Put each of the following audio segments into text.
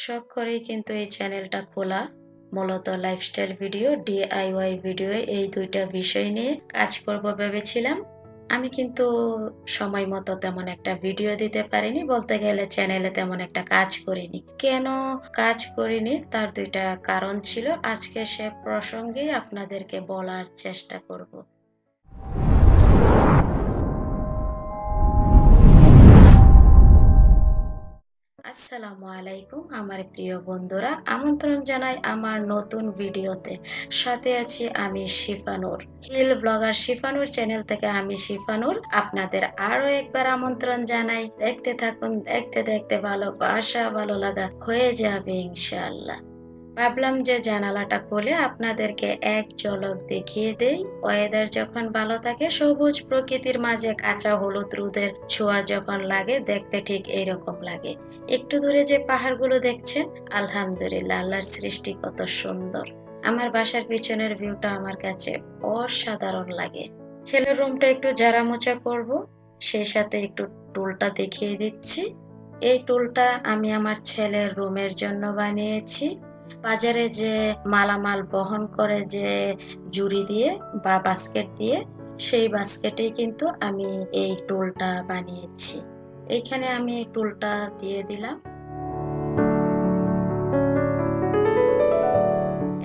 শখ করেই কিন্তু এই চ্যানেলটা খোলা। মূলত লাইফস্টাইল ভিডিও, ডিআইওয়াই ভিডিও এই ২ টা বিষয় নিয়ে কাজ করব ভেবেছিলাম। আমি কিন্তু সময় মতো তেমন একটা ভিডিও দিতে পারিনি। বলতে গেলে চ্যানেলে তেমন একটা কাজ করিনি। কেন কাজ করিনি তার ২ টা কারণ ছিল। আজকে সে প্রসঙ্গেই আপনাদেরকে বলার চেষ্টা করব। আসসালামু আলাইকুম আমার প্রিয় বন্ধুরা, আমন্ত্রণ জানাই আমার নতুন ভিডিওতে। সাথে আছি আমি শিফানুর, হিল ব্লগার শিফানুর চ্যানেল থেকে। আমি শিফানুর আপনাদের আরো একবার আমন্ত্রণ জানাই। দেখতে থাকুন, দেখতে দেখতে ভালোবাসা ভালো লাগা হয়ে যাবে ইনশাআল্লাহ। ভাবলাম যে জানালাটা খুলে আপনাদেরকে এক ঝলক দেখিয়ে দেই। ওয়েদার যখন ভালো থাকে, সবুজ প্রকৃতির মাঝে কাঁচা হলুদ রোদের ছোঁয়া যখন লাগে, দেখতে ঠিক এইরকম লাগে। একটু দূরে যে পাহাড়গুলো দেখছেন, আলহামদুলিল্লাহ, আল্লাহর সৃষ্টি কত সুন্দর। আমার বাসার পিছনের ভিউটা আমার কাছে অসাধারণ লাগে। ছেলের রুমটা একটু ঝাড়া মোছা করব, সেই সাথে একটু টুলটা দেখিয়ে দিচ্ছি। এই টুলটা আমি আমার ছেলের রুমের জন্য বানিয়েছি। বাজারে যে মালামাল বহন করে যে জুড়ি দিয়ে বা বাস্কেট দিয়ে, সেই বাস্কেটেই কিন্তু আমি এই টুলটা বানিয়েছি। এইখানে আমি এই টুলটা দিয়ে দিলাম।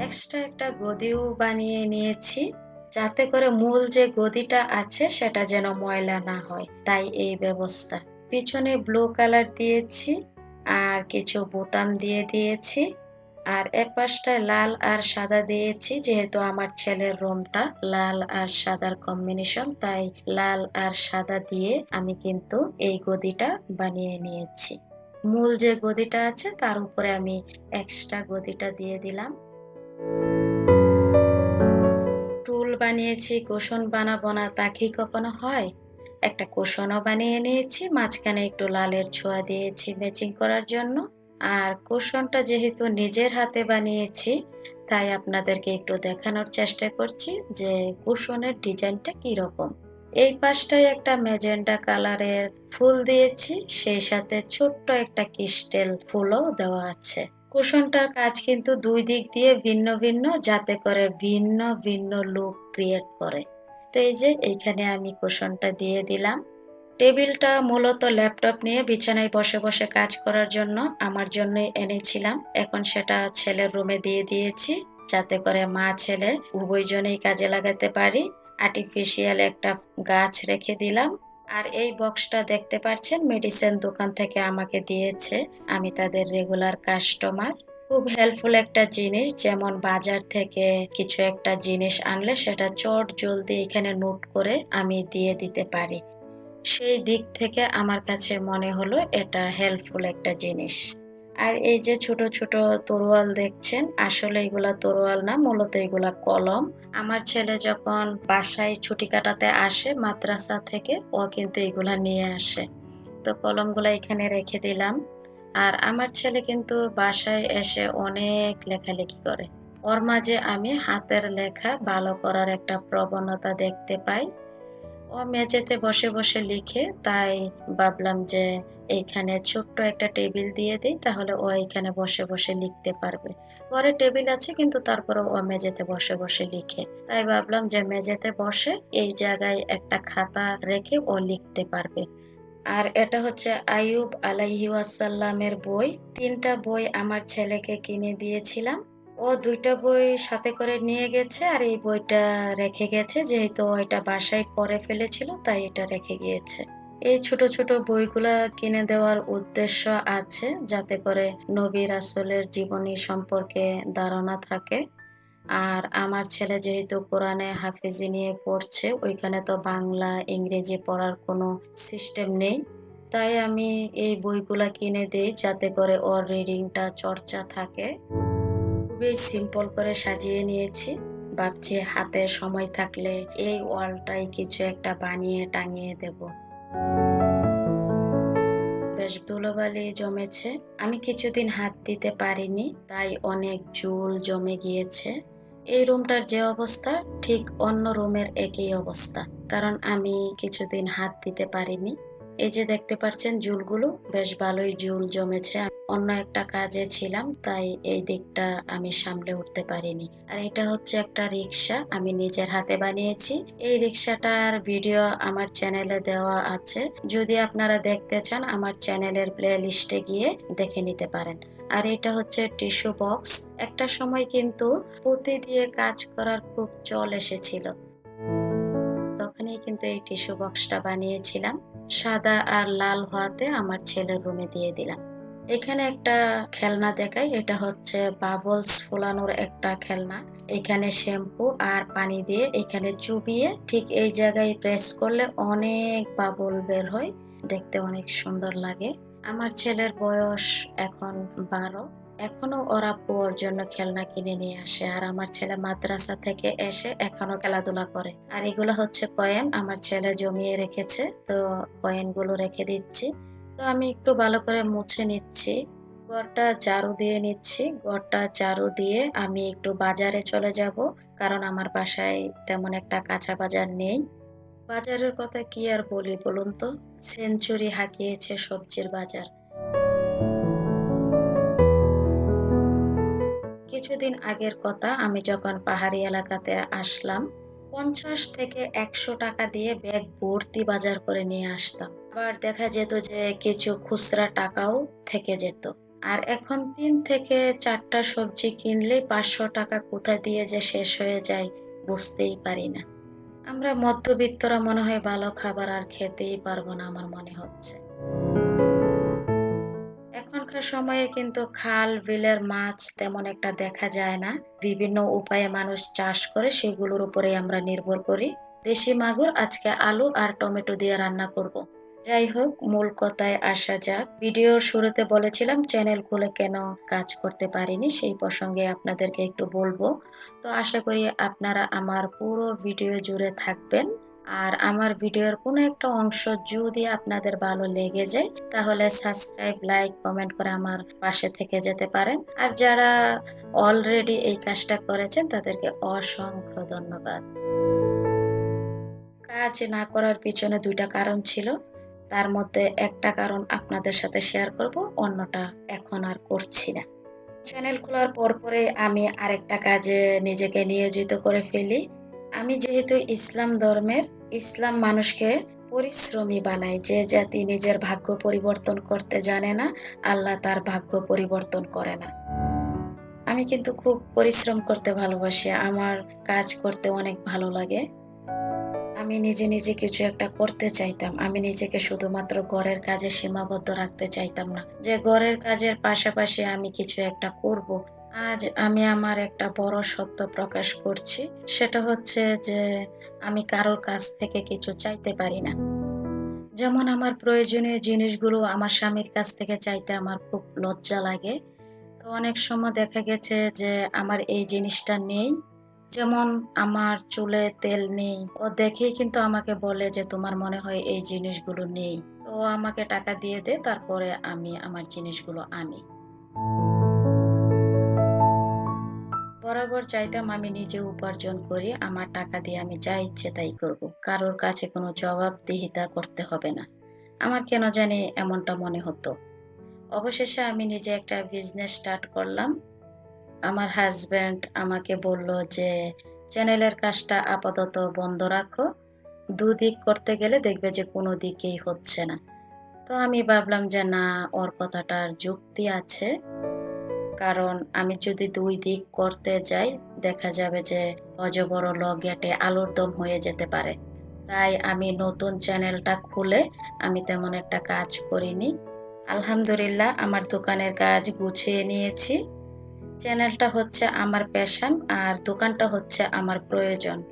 এক্সট্রা একটা গদিও বানিয়ে নিয়েছি, যাতে করে মূল যে গদিটা আছে সেটা যেন ময়লা না হয়, তাই এই ব্যবস্থা। পিছনে ব্লু কালার দিয়েছি আর কিছু বোতাম দিয়ে দিয়েছি। আর এপাশটায় লাল আর সাদা দিয়েছি, যেহেতু আমার ছেলের রুমটা লাল আর সাদার কম্বিনেশন, তাই লাল আর সাদা দিয়ে আমি কিন্তু এই গদিটা বানিয়ে নিয়েছি। মূল যে গদিটা আছে তার উপরে আমি এক্সট্রা গদিটা দিয়ে দিলাম। টুল বানিয়েছি, কুশন বানাবো না তা কি কখনো হয়? একটা কুশনও বানিয়ে নিয়েছি, মাঝখানে একটু লালের ছোঁয়া দিয়েছি ম্যাচিং করার জন্য। আর কুশনটা যেহেতু নিজের হাতে বানিয়েছি, তাই আপনাদেরকে একটু দেখানোর চেষ্টা করছি যে কুশনের ডিজাইনটা কিরকম। এই পাশটায় একটা ম্যাজেন্ডা কালারের ফুল দিয়েছি, সেই সাথে ছোট্ট একটা ক্রিস্টাল ফুলও দেওয়া আছে। কুশনটার কাজ কিন্তু ২ দিক দিয়ে ভিন্ন ভিন্ন, যাতে করে ভিন্ন ভিন্ন লুক ক্রিয়েট করে। তো এই যে এইখানে আমি কুশনটা দিয়ে দিলাম। টেবিলটা মূলত ল্যাপটপ নিয়ে বিছানায় বসে বসে কাজ করার জন্য আমার জন্যই এনেছিলাম। এখন সেটা ছেলের রুমে দিয়ে দিয়েছি, যাতে করে মা ছেলে উভয়জনেই কাজে লাগাতে পারি। আর্টিফিশিয়াল একটা গাছ রেখে দিলাম। আর এই বক্সটা দেখতে পাচ্ছেন, মেডিসিন দোকান থেকে আমাকে দিয়েছে। আমি তাদের রেগুলার কাস্টমার। খুব হেল্পফুল একটা জিনিস, যেমন বাজার থেকে কিছু একটা জিনিস আনলে সেটা চট জলদি এখানে নোট করে আমি দিয়ে দিতে পারি। সেই দিক থেকে আমার কাছে মনে হলো এটা হেল্পফুল একটা জিনিস। আর এই যে ছোট ছোট তরোয়াল দেখছেন, আসলে এগুলা তরোয়াল না, মূলত এগুলা কলম। আমার ছেলে যখন বাসায় ছুটি কাটাতে আসে মাদ্রাসা থেকে, ও কিন্তু এগুলা নিয়ে আসে। তো কলমগুলা এখানে রেখে দিলাম। আর আমার ছেলে কিন্তু বাসায় এসে অনেক লেখালেখি করে। ওর মাঝে আমি হাতের লেখা ভালো করার একটা প্রবণতা দেখতে পাই। ও মেঝেতে বসে বসে লিখে, তাই ভাবলাম যে এইখানে ছোট্ট একটা টেবিল দিয়ে দিই, তাহলে ও এখানে বসে বসে লিখতে পারবে। ঘরে টেবিল আছে কিন্তু তারপরে ও মেঝেতে বসে বসে লিখে, তাই ভাবলাম যে মেঝেতে বসে এই জায়গায় একটা খাতা রেখে ও লিখতে পারবে। আর এটা হচ্ছে আইয়ুব আলাইহি ওয়াসাল্লামের বই। ৩টা বই আমার ছেলেকে কিনে দিয়েছিলাম। ও ২টা বই সাথে করে নিয়ে গেছে আর এই বইটা রেখে গেছে, যেহেতু ও এটা বাসায় পড়ে ফেলেছিল তাই এটা রেখে গিয়েছে। এই ছোট ছোট বইগুলা কিনে দেওয়ার উদ্দেশ্য আছে, যাতে করে নবী রাসূলের জীবনী সম্পর্কে ধারণা থাকে। আর আমার ছেলে যেহেতু কোরআনে হাফেজি নিয়ে পড়ছে, ওইখানে তো বাংলা ইংরেজি পড়ার কোনো সিস্টেম নেই, তাই আমি এই বইগুলা কিনে দিই, যাতে করে ওর রিডিংটা চর্চা থাকে। খুবই সিম্পল করে সাজিয়ে নিয়েছি। ভাবছি হাতে সময় থাকলে এই ওয়ালটাই কিছু একটা বানিয়ে টাঙিয়ে দেব। বেশ ধুলোবালি জমেছে, আমি কিছুদিন হাত দিতে পারিনি, তাই অনেক জুল জমে গিয়েছে। এই রুমটার যে অবস্থা, ঠিক অন্য রুমের একই অবস্থা, কারণ আমি কিছুদিন হাত দিতে পারিনি। এই যে দেখতে পাচ্ছেন ঝুলগুলো, বেশ ভালোই ঝুল জমেছে। অন্য একটা কাজে ছিলাম, তাই এই দিকটা আমি সামলে উঠতে পারিনি। আর এটা হচ্ছে একটা রিক্সা, আমি নিজের হাতে বানিয়েছি। এই রিক্সাটার ভিডিও আমার চ্যানেলে দেওয়া আছে। যদি আপনারা দেখতে চান আমার চ্যানেলের প্লে লিস্টে গিয়ে দেখে নিতে পারেন। আর এটা হচ্ছে টিস্যু বক্স। একটা সময় কিন্তু পুঁতি দিয়ে কাজ করার খুব চল এসেছিল। তখনই কিন্তু এই টিস্যু বক্সটা বানিয়েছিলাম। সাদা আর লাল হওয়াতে আমার ছেলের রুমে দিয়ে দিলাম। এখানে একটা খেলনা দেখাই, এটা হচ্ছে বাবলস ফোলানোর একটা খেলনা। এখানে শ্যাম্পু আর পানি দিয়ে এখানে চুবিয়ে ঠিক এই জায়গায় প্রেস করলে অনেক বাবল বের হয়, দেখতে অনেক সুন্দর লাগে। আমার ছেলের বয়স এখন 12। এখনো ওর আব্বু ওর জন্য খেলনা কিনে নিয়ে আসে, আর আমার ছেলে মাদ্রাসা থেকে এসে এখনো খেলাধুলা করে। আর এগুলো হচ্ছে কয়েন, আমার ছেলে জমিয়ে রেখেছে, তো কয়েন গুলো রেখে দিচ্ছি। তো আমি একটু ভালো করে মুছে নিচ্ছি, ঘরটা ঝাড়ু দিয়ে নিচ্ছি। ঘরটা ঝাড়ু দিয়ে আমি একটু বাজারে চলে যাব, কারণ আমার বাসায় তেমন একটা কাঁচা বাজার নেই। বাজারের কথা কি আর বলি বলুন তো, সেঞ্চুরি হাঁকিয়েছে সবজির বাজার। কিছুদিন আগের কথা, আমি যখন পাহাড়ি এলাকাতে আসলাম, 50 থেকে 100 টাকা দিয়ে ব্যাগ ভর্তি বাজার করে নিয়ে আসতাম। আবার দেখা যেত যে কিছু খুচরা টাকাও থেকে যেত। আর এখন 3 থেকে 4টা সবজি কিনলে 500 টাকা কোথা দিয়ে যে শেষ হয়ে যায় বুঝতেই পারি না। আমরা মধ্যবিত্তরা মনে হয় ভালো খাবার আর খেতেই পারবো না, আমার মনে হচ্ছে। এখনকার সময়ে কিন্তু খাল বিলের মাছ তেমন একটা দেখা যায় না। বিভিন্ন উপায়ে মানুষ চাষ করে, সেগুলোর উপরেই আমরা নির্ভর করি। দেশি মাগুর আজকে আলু আর টমেটো দিয়ে রান্না করব। যাই হোক, মূল কথায় আসা যাক। ভিডিওর শুরুতে বলেছিলাম চ্যানেল খুলে কেন কাজ করতে পারিনি, সেই প্রসঙ্গে আপনাদেরকে একটু বলবো। তো আশা করি আপনারা আমার পুরো ভিডিও জুড়ে থাকবেন। আর আমার ভিডিওর কোনো একটা অংশ যদি আপনাদের ভালো লেগে যায়, তাহলে সাবস্ক্রাইব, লাইক, কমেন্ট করে আমার পাশে থেকে যেতে পারেন। আর যারা অলরেডি এই কাজটা করেছেন তাদেরকে অসংখ্য ধন্যবাদ। কাজ না করার পিছনে 2টা কারণ ছিল। তার মধ্যে একটা কারণ আপনাদের সাথে শেয়ার করব, অন্যটা এখন আর করছি না। চ্যানেল খোলার পরে আমি আরেকটা কাজে নিজেকে নিয়োজিত করে ফেলি। আমি যেহেতু ইসলাম ধর্মের, ইসলাম মানুষকে পরিশ্রমী বানায়। যে জাতি নিজের ভাগ্য পরিবর্তন করতে জানে না, আল্লাহ তার ভাগ্য পরিবর্তন করে না। আমি কিন্তু খুব পরিশ্রম করতে ভালোবাসি। আমার কাজ করতে অনেক ভালো লাগে। আমি নিজে কিছু একটা করতে চাইতাম। আমি নিজেকে শুধুমাত্র ঘরের কাজে সীমাবদ্ধ রাখতে চাইতাম না। যে ঘরের কাজের পাশাপাশি আমি কিছু একটা করব। আজ আমি আমার একটা বড় সত্য প্রকাশ করছি। সেটা হচ্ছে যে আমি কারোর কাছ থেকে কিছু চাইতে পারি না। যেমন আমার প্রয়োজনীয় জিনিসগুলো আমার স্বামীর কাছ থেকে চাইতে আমার খুব লজ্জা লাগে। তো অনেক সময় দেখা গেছে যে আমার এই জিনিসটা নেই। যেমন আমার চুলে তেল নেই। ও দেখেই কিন্তু আমাকে বলে যে, "তোমার মনে হয় এই জিনিসগুলো নেই।" তো ও আমাকে টাকা দিয়ে দেয়, তারপরে আমি আমার জিনিসগুলো আনি। বরাবর চাইতাম আমি নিজে উপার্জন করি। আমার টাকা দিয়ে আমি যা ইচ্ছে তাই করব। কারোর কাছে কোনো জবাবদিহিতা করতে হবে না। আমার কেন জানি এমনটা মনে হতো। অবশেষে আমি নিজে একটা বিজনেস স্টার্ট করলাম। আমার হাসব্যান্ড আমাকে বলল যে, "চ্যানেলের কাজটা আপাতত বন্ধ রাখো। দুদিক করতে গেলে দেখবে যে কোনো দিকেই হচ্ছে না।" তো আমি ভাবলাম যে না, ওর কথাটার যুক্তি আছে। কারণ আমি যদি ২ দিক করতে যাই, দেখা যাবে যে অজবড় গেটে আলুর দম হয়ে যেতে পারে। তাই আমি নতুন চ্যানেলটা খুলে আমি তেমন একটা কাজ করিনি। আলহামদুলিল্লাহ আমার দোকানের কাজ গুছিয়ে নিয়েছি। চ্যানেলটা হচ্ছে আমার প্যাশন আর দোকানটা হচ্ছে আমার প্রয়োজন।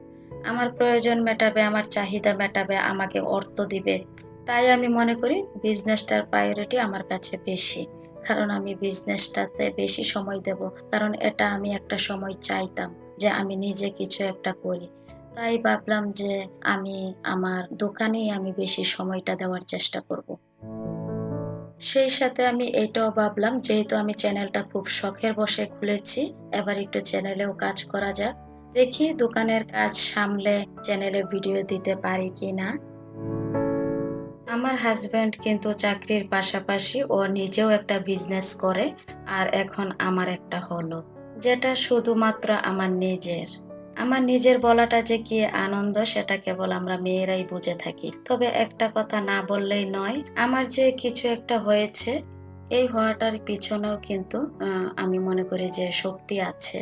আমার প্রয়োজন মেটাবে, আমার চাহিদা মেটাবে, আমাকে অর্থ দিবে। তাই আমি মনে করি বিজনেসটার প্রায়োরিটি আমার কাছে বেশি। কারণ আমি বিজনেসটাতে বেশি সময় দেব। কারণ এটা আমি একটা সময় চাইতাম যে আমি নিজে কিছু একটা করি। তাই ভাবলাম যে আমি আমার দোকানেই আমি বেশি সময়টা দেওয়ার চেষ্টা করব। সেই সাথে আমি এটাও ভাবলাম যেহেতু আমি চ্যানেলটা খুব শখের বশে খুলেছি, এবার একটু চ্যানেলেও কাজ করা যাক। দেখি দোকানের কাজ সামলে চ্যানেলে ভিডিও দিতে পারি কিনা। আমার হাসব্যান্ড কিন্তু চাকরির পাশাপাশি ও নিজেও একটা বিজনেস করে আর এখন আমার একটা হলো যেটা শুধুমাত্র আমার নিজের। আমার নিজের বলাটা যে কি আনন্দ সেটা কেবল আমরা মেয়েরাই বুঝে থাকি। তবে একটা কথা না বললেই নয়, আমার যে কিছু একটা হয়েছে এই হওয়াটার পিছনেও কিন্তু আমি মনে করি যে শক্তি আছে।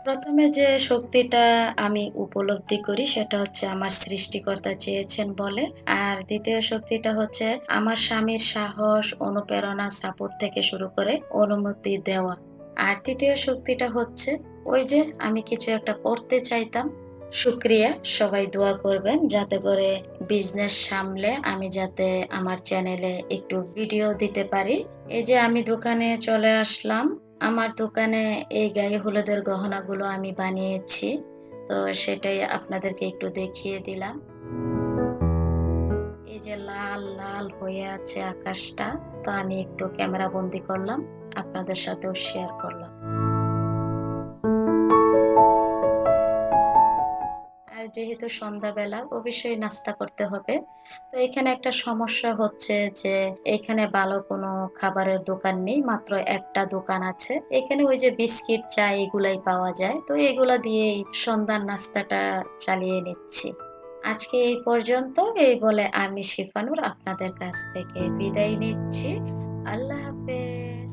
প্রথমে যে শক্তিটা আমি উপলব্ধি করি সেটা হচ্ছে আমার সৃষ্টিকর্তা চেয়েছেন বলে। আর দ্বিতীয় শক্তিটা হচ্ছে আমার স্বামীর সাহস, অনুপ্রেরণা, সাপোর্ট থেকে শুরু করে অনুমতি দেওয়া। আর তৃতীয় শক্তিটা হচ্ছে ওই যে আমি কিছু একটা করতে চাইতাম। শুক্রিয়া, সবাই দোয়া করবেন যাতে করে বিজনেস সামলে আমি যাতে আমার চ্যানেলে একটু ভিডিও দিতে পারি। এই যে আমি দোকানে চলে আসলাম। আমার দোকানে এই গায়ে হলুদের গহনাগুলো আমি বানিয়েছি। তো সেটাই আপনাদেরকে একটু দেখিয়ে দিলাম। এই যে লাল, লাল হয়ে আছে আকাশটা। তো আমি একটু ক্যামেরা বন্দি করলাম। আপনাদের সাথেও শেয়ার করলাম। আর যেহেতু সন্ধ্যাবেলা অবশ্যই নাস্তা করতে হবে। তো এখানে একটা সমস্যা হচ্ছে যে এখানে ভালো কোনো খাবারের দোকান নেই। মাত্র একটা দোকান আছে। এখানে ওই যে বিস্কিট, চা এগুলাই পাওয়া যায়। তো এগুলা দিয়েই সন্ধ্যার নাস্তাটা চালিয়ে নিচ্ছি। আজকে এই পর্যন্ত। এই বলে আমি শিফানুর আপনাদের কাছ থেকে বিদায় নিচ্ছি। আল্লাহ হাফেজ।